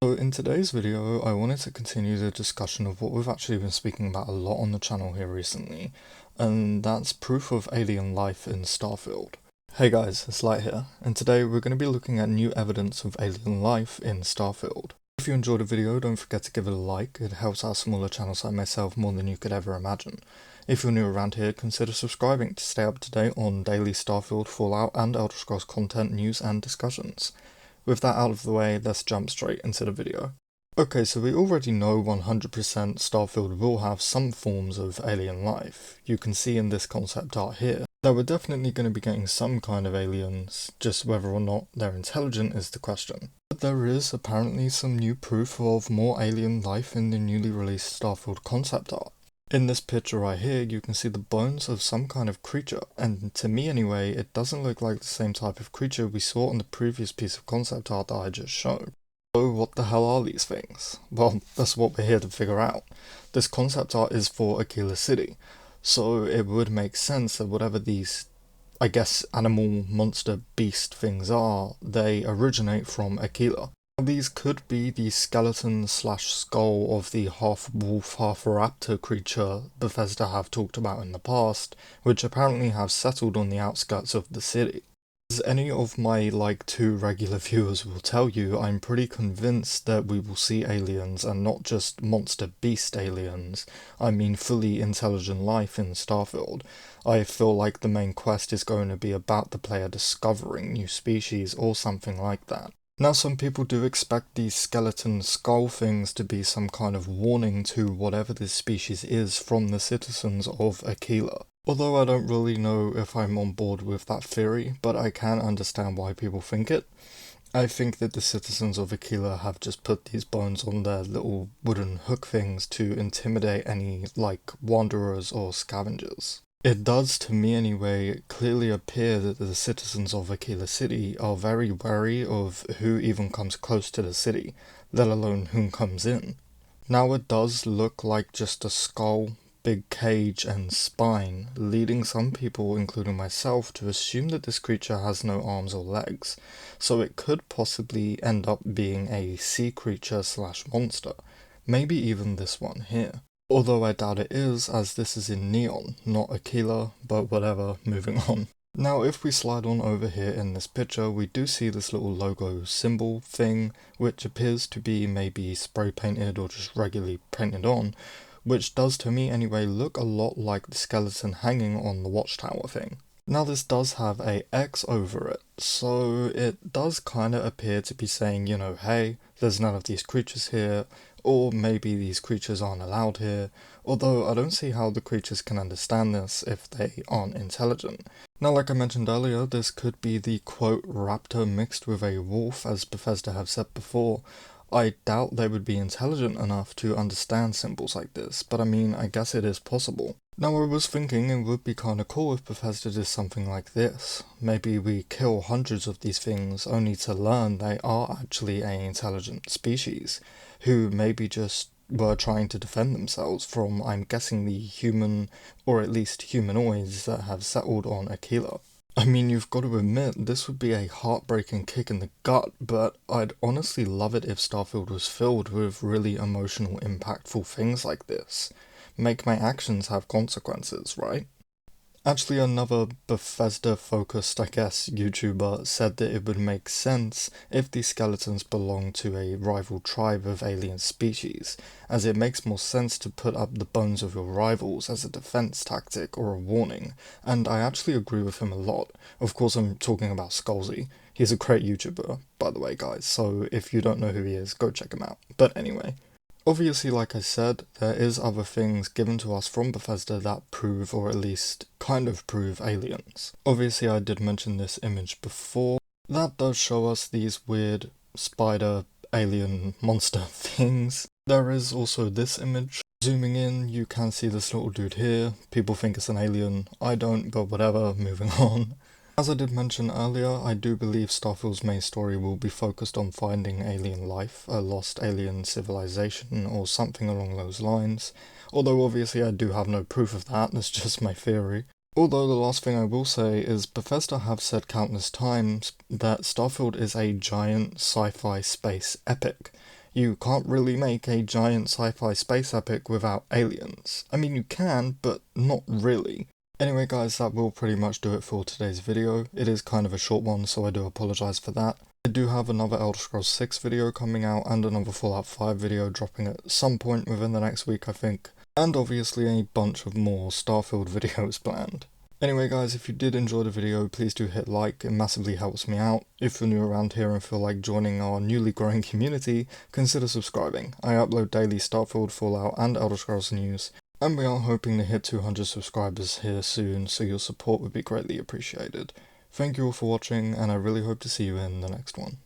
So in today's video, I wanted to continue the discussion of what we've actually been speaking about a lot on the channel here recently, and that's proof of alien life in Starfield. Hey guys, it's Light here, and today we're going to be looking at new evidence of alien life in Starfield. If you enjoyed the video, don't forget to give it a like, it helps out smaller channels like myself more than you could ever imagine. If you're new around here, consider subscribing to stay up to date on daily Starfield, Fallout, and Elder Scrolls content, news, and discussions. With that out of the way, let's jump straight into the video. Okay, so we already know 100% Starfield will have some forms of alien life. You can see in this concept art here that we're definitely going to be getting some kind of aliens, just whether or not they're intelligent is the question. But there is apparently some new proof of more alien life in the newly released Starfield concept art. In this picture right here, you can see the bones of some kind of creature, and to me anyway, it doesn't look like the same type of creature we saw on the previous piece of concept art that I just showed. So what the hell are these things? Well, that's what we're here to figure out. This concept art is for Aquila City, so it would make sense that whatever these, I guess, animal, monster, beast things are, they originate from Aquila. These could be the skeleton slash skull of the half wolf, half raptor creature Bethesda have talked about in the past, which apparently have settled on the outskirts of the city. As any of my two regular viewers will tell you, I'm pretty convinced that we will see aliens, and not just monster beast aliens. I mean fully intelligent life in Starfield. I feel like the main quest is going to be about the player discovering new species or something like that. Now, some people do expect these skeleton skull things to be some kind of warning to whatever this species is from the citizens of Aquila. Although I don't really know if I'm on board with that theory, but I can understand why people think it. I think that the citizens of Aquila have just put these bones on their little wooden hook things to intimidate any, wanderers or scavengers. It does, to me anyway, clearly appear that the citizens of Aquila City are very wary of who even comes close to the city, let alone whom comes in. Now it does look like just a skull, big cage and spine, leading some people, including myself, to assume that this creature has no arms or legs, so it could possibly end up being a sea creature slash monster, maybe even this one here. Although I doubt it is, as this is in neon, not Aquila, but whatever, moving on. Now if we slide on over here in this picture, we do see this little logo symbol thing, which appears to be maybe spray painted or just regularly printed on, which does to me anyway look a lot like the skeleton hanging on the watchtower thing. Now this does have a X over it, so it does kinda appear to be saying, hey, there's none of these creatures here, or maybe these creatures aren't allowed here, although I don't see how the creatures can understand this if they aren't intelligent. Now, like I mentioned earlier, this could be the quote raptor mixed with a wolf, as Bethesda have said before. I doubt they would be intelligent enough to understand symbols like this, but I mean, I guess it is possible. Now I was thinking it would be kinda cool if Bethesda did something like this. Maybe we kill hundreds of these things only to learn they are actually an intelligent species, who maybe just were trying to defend themselves from, I'm guessing, the human, or at least humanoids that have settled on Aquila. I mean, you've got to admit, this would be a heartbreaking kick in the gut, but I'd honestly love it if Starfield was filled with really emotional, impactful things like this. Make my actions have consequences, right? Actually, another Bethesda-focused, I guess, YouTuber said that it would make sense if these skeletons belonged to a rival tribe of alien species, as it makes more sense to put up the bones of your rivals as a defense tactic or a warning, and I actually agree with him a lot. Of course, I'm talking about Skullsy. He's a great YouTuber, by the way, guys, so if you don't know who he is, go check him out. But anyway. Obviously, like I said, there is other things given to us from Bethesda that prove, or at least kind of prove, aliens. Obviously, I did mention this image before. That does show us these weird spider alien monster things. There is also this image. Zooming in, you can see this little dude here. People think it's an alien. I don't, but whatever, moving on. As I did mention earlier, I do believe Starfield's main story will be focused on finding alien life, a lost alien civilization, or something along those lines. Although obviously I do have no proof of that, that's just my theory. Although the last thing I will say is Bethesda have said countless times that Starfield is a giant sci-fi space epic. You can't really make a giant sci-fi space epic without aliens. I mean, you can, but not really. Anyway guys, that will pretty much do it for today's video. It is kind of a short one, so I do apologise for that. I do have another Elder Scrolls 6 video coming out and another Fallout 5 video dropping at some point within the next week, I think. And obviously a bunch of more Starfield videos planned. Anyway guys, if you did enjoy the video, please do hit like, it massively helps me out. If you're new around here and feel like joining our newly growing community, consider subscribing. I upload daily Starfield, Fallout and Elder Scrolls news, and we are hoping to hit 200 subscribers here soon, so your support would be greatly appreciated. Thank you all for watching, and I really hope to see you in the next one.